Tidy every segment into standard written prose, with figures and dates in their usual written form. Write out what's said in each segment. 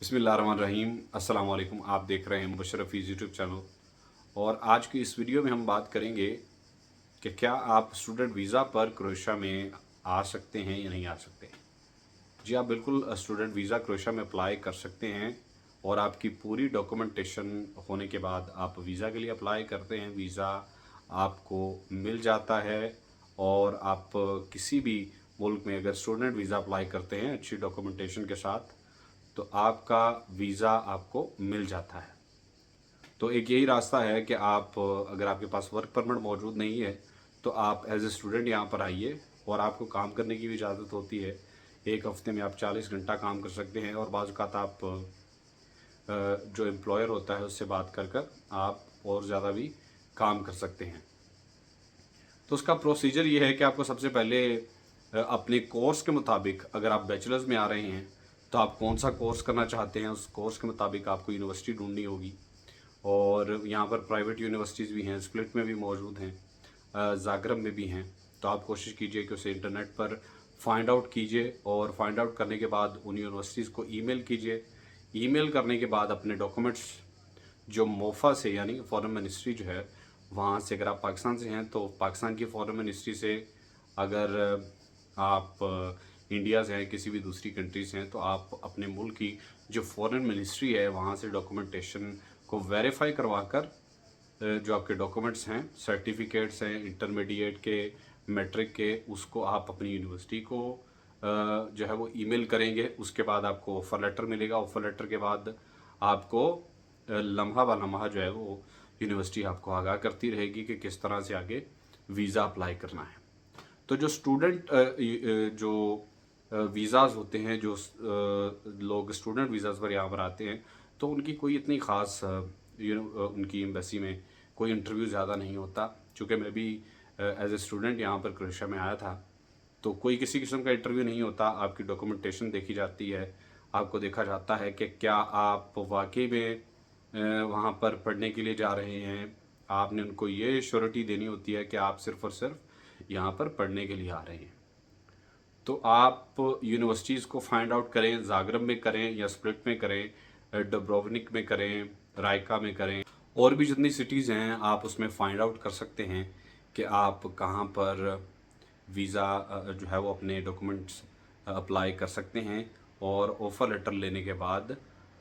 बिस्मिल्लाहिर्रहमानिर्रहीम। अस्सलाम वालेकुम। आप देख रहे हैं मुबशर हफीज़ यूट्यूब चैनल। और आज की इस वीडियो में हम बात करेंगे कि क्या आप स्टूडेंट वीज़ा पर क्रोएशिया में आ सकते हैं या नहीं आ सकते। जी, आप बिल्कुल स्टूडेंट वीज़ा क्रोएशिया में अप्लाई कर सकते हैं। और आपकी पूरी डॉक्यूमेंटेशन होने के बाद आप वीज़ा के लिए अप्लाई करते हैं, वीज़ा आपको मिल जाता है। और आप किसी भी मुल्क में अगर स्टूडेंट वीज़ा अप्लाई करते हैं अच्छी डॉक्यूमेंटेशन के साथ, तो आपका वीज़ा आपको मिल जाता है। तो एक यही रास्ता है कि आप, अगर आपके पास वर्क परमिट मौजूद नहीं है, तो आप एज ए स्टूडेंट यहाँ पर आइए और आपको काम करने की भी इजाज़त होती है। एक हफ़्ते में आप 40 घंटा काम कर सकते हैं। और बाज़ औक़ात आप जो एम्प्लॉयर होता है उससे बात कर कर आप और ज़्यादा भी काम कर सकते हैं। तो उसका प्रोसीजर ये है कि आपको सबसे पहले अपने कोर्स के मुताबिक, अगर आप बैचलर्स में आ रहे हैं तो आप कौन सा कोर्स करना चाहते हैं उस कोर्स के मुताबिक आपको यूनिवर्सिटी ढूंढनी होगी। और यहाँ पर प्राइवेट यूनिवर्सिटीज़ भी हैं, स्प्लिट में भी मौजूद हैं, जागरब में भी हैं। तो आप कोशिश कीजिए कि उसे इंटरनेट पर फाइंड आउट कीजिए और फाइंड आउट करने के बाद उन यूनिवर्सिटीज़ को ईमेल कीजिए। ईमेल करने के बाद अपने डॉक्यूमेंट्स जो मोफा से, यानी फॉरेन मिनिस्ट्री जो है वहाँ से, अगर आप पाकिस्तान से हैं तो पाकिस्तान की फॉरेन मिनिस्ट्री से, अगर आप इंडिया से हैं, किसी भी दूसरी कंट्री से हैं, तो आप अपने मुल्क की जो फॉरेन मिनिस्ट्री है वहाँ से डॉक्यूमेंटेशन को वेरीफाई करवा कर जो आपके डॉक्यूमेंट्स हैं, सर्टिफिकेट्स हैं इंटरमीडिएट के, मैट्रिक के, उसको आप अपनी यूनिवर्सिटी को जो है वो ईमेल करेंगे। उसके बाद आपको ऑफ़र लेटर मिलेगा। ऑफ़र लेटर के बाद आपको लम्हा ब लम्हा जो है वो यूनिवर्सिटी आपको आगाह करती रहेगी कि किस तरह से आगे वीज़ा अप्लाई करना है। तो जो स्टूडेंट जो वीज़ाज़ होते हैं, जो लोग स्टूडेंट वीज़ाज़ पर यहाँ पर आते हैं, तो उनकी कोई इतनी ख़ास उनकी एम्बेसी में कोई इंटरव्यू ज़्यादा नहीं होता। चूँकि मैं भी एज ए स्टूडेंट यहाँ पर क्रोएशिया में आया था, तो कोई किसी किस्म का इंटरव्यू नहीं होता। आपकी डॉक्यूमेंटेशन देखी जाती है, आपको देखा जाता है कि क्या आप वाकई में वहाँ पर पढ़ने के लिए जा रहे हैं। आपने उनको ये श्योरिटी देनी होती है कि आप सिर्फ़ और सिर्फ यहाँ पर पढ़ने के लिए आ रहे हैं। तो आप यूनिवर्सिटीज़ को फाइंड आउट करें, जागरब में करें या स्प्लिट में करें, डब्रोवनिक में करें, रायका में करें, और भी जितनी सिटीज़ हैं आप उसमें फाइंड आउट कर सकते हैं कि आप कहाँ पर वीज़ा जो है वो अपने डॉक्यूमेंट्स अप्लाई कर सकते हैं। और ऑफ़र लेटर लेने के बाद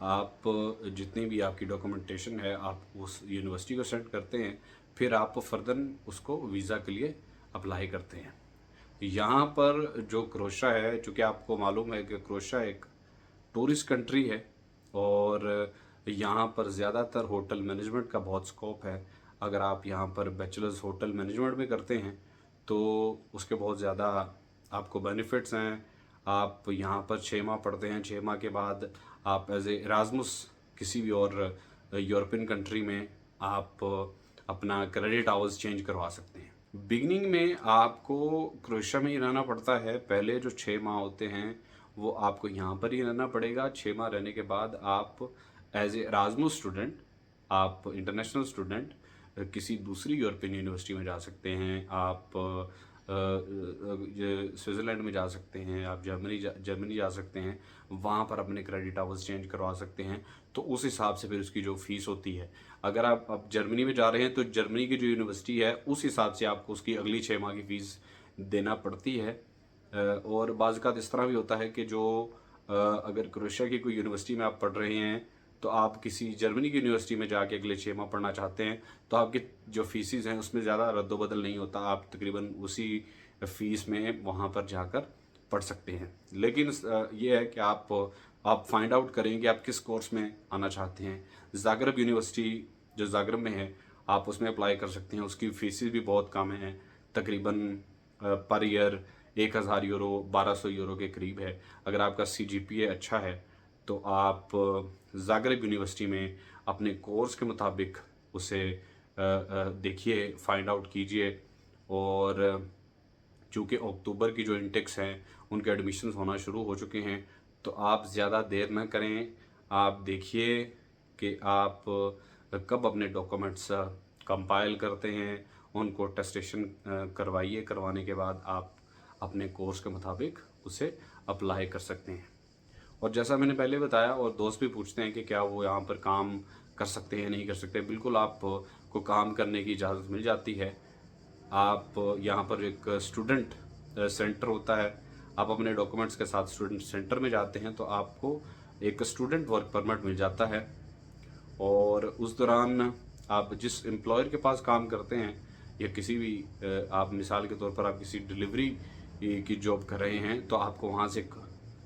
आप जितनी भी आपकी डॉक्यूमेंटेशन है आप उस यूनिवर्सिटी को सेंड करते हैं। फिर आप फर्दर उसको वीज़ा के लिए अप्लाई करते हैं। यहाँ पर जो क्रोएशिया है, चूँकि आपको मालूम है कि क्रोएशिया एक टूरिस्ट कंट्री है, और यहाँ पर ज़्यादातर होटल मैनेजमेंट का बहुत स्कोप है। अगर आप यहाँ पर बैचलर्स होटल मैनेजमेंट में करते हैं तो उसके बहुत ज़्यादा आपको बेनिफिट्स हैं। आप यहाँ पर 6 माह पढ़ते हैं, 6 माह के बाद आप एज ए इरास्मुस किसी भी और यूरोपियन कंट्री में आप अपना क्रेडिट आवर्स चेंज करवा सकते हैं। बिगनिंग में आपको क्रोएशिया में ही रहना पड़ता है। पहले जो 6 माह होते हैं वो आपको यहाँ पर ही रहना पड़ेगा। 6 माह रहने के बाद आप एज ए इरास्मुस स्टूडेंट, आप इंटरनेशनल स्टूडेंट किसी दूसरी यूरोपियन यूनिवर्सिटी में जा सकते हैं। आप स्विट्ज़रलैंड में जा सकते हैं, आप जर्मनी जा सकते हैं। वहाँ पर अपने क्रेडिट आवर्स चेंज करवा सकते हैं। तो उस हिसाब से फिर उसकी जो फ़ीस होती है, अगर आप जर्मनी में जा रहे हैं तो जर्मनी की जो यूनिवर्सिटी है उस हिसाब से आपको उसकी अगली 6 माह की फ़ीस देना पड़ती है। और बाज़ औक़ात इस तरह भी होता है कि जो अगर क्रोएशिया की कोई यूनिवर्सिटी में आप पढ़ रहे हैं तो आप किसी जर्मनी की यूनिवर्सिटी में जाके अगले 6 माह पढ़ना चाहते हैं, तो आपकी जो फ़ीसिस हैं उसमें ज़्यादा रद्द-बदल नहीं होता। आप तकरीबन उसी फ़ीस में वहाँ पर जाकर पढ़ सकते हैं। लेकिन ये है कि आप फाइंड आउट करें कि आप किस कोर्स में आना चाहते हैं। ज़ाग्रेब यूनिवर्सिटी जो ज़ाग्रेब में है, आप उसमें अप्लाई कर सकते हैं। उसकी फ़ीसेस भी बहुत कम हैं, तकरीबन पर ईयर 1000 यूरो, 1200 यूरो के करीब है। अगर आपका सीजीपीए अच्छा है तो आप ज़ाग्रेब यूनिवर्सिटी में अपने कोर्स के मुताबिक उसे देखिए, फाइंड आउट कीजिए। और चूँकि अक्टूबर की जो इंटेक्स हैं उनके एडमिशन्स होना शुरू हो चुके हैं, तो आप ज़्यादा देर न करें। आप देखिए कि आप कब अपने डॉक्यूमेंट्स कंपाइल करते हैं, उनको टेस्टेशन करवाइए। करवाने के बाद आप अपने कोर्स के मुताबिक उसे अप्लाई कर सकते हैं। और जैसा मैंने पहले बताया, और दोस्त भी पूछते हैं कि क्या वो यहाँ पर काम कर सकते हैं नहीं कर सकते, बिल्कुल आपको काम करने की इजाज़त मिल जाती है। आप यहाँ पर एक स्टूडेंट सेंटर होता है, आप अपने डॉक्यूमेंट्स के साथ स्टूडेंट सेंटर में जाते हैं तो आपको एक स्टूडेंट वर्क परमिट मिल जाता है। और उस दौरान आप जिस एम्प्लॉयर के पास काम करते हैं या किसी भी आप मिसाल के तौर पर आप किसी डिलीवरी की जॉब कर रहे हैं तो आपको वहाँ से एक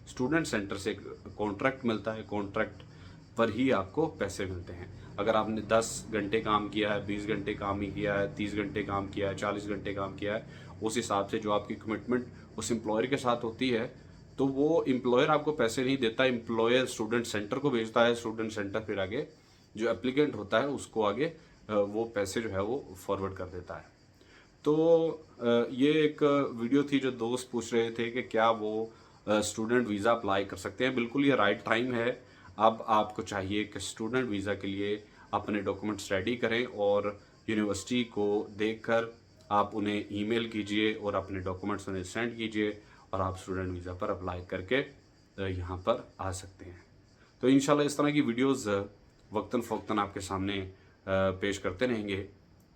स्टूडेंट सेंटर से एक कॉन्ट्रैक्ट मिलता है। कॉन्ट्रैक्ट पर ही आपको पैसे मिलते हैं। अगर आपने 10 घंटे काम किया है, 20 घंटे काम ही किया है, 30 घंटे काम किया है, 40 घंटे काम किया है, उस हिसाब से जो आपकी कमिटमेंट उस एम्प्लॉयर के साथ होती है तो वो एम्प्लॉयर आपको पैसे नहीं देता, एम्प्लॉयर स्टूडेंट सेंटर को भेजता है। स्टूडेंट सेंटर फिर आगे जो एप्लीकेंट होता है उसको आगे वो पैसे जो है वो फॉरवर्ड कर देता है। तो ये एक वीडियो थी जो दोस्त पूछ रहे थे कि क्या वो स्टूडेंट वीज़ा अप्लाई कर सकते हैं। बिल्कुल ये राइट टाइम है। अब आपको चाहिए कि स्टूडेंट वीज़ा के लिए अपने डॉक्यूमेंट्स रेडी करें और यूनिवर्सिटी को देखकर आप उन्हें ईमेल कीजिए और अपने डॉक्यूमेंट्स उन्हें सेंड कीजिए और आप स्टूडेंट वीज़ा पर अप्लाई करके यहाँ पर आ सकते हैं। तो इंशाल्लाह इस तरह की वीडियोज़ वक्तन फ़ौक्तन आपके सामने पेश करते रहेंगे।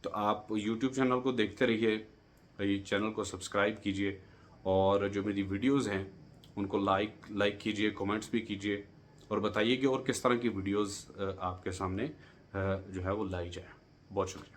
तो आप यूट्यूब चैनल को देखते रहिए, ये चैनल को सब्सक्राइब कीजिए और जो मेरी वीडियोज़ हैं उनको लाइक कीजिए, कमेंट्स भी कीजिए और बताइए कि और किस तरह की वीडियोज़ आपके सामने जो है वो लाई जाए। बहुत शुक्रिया।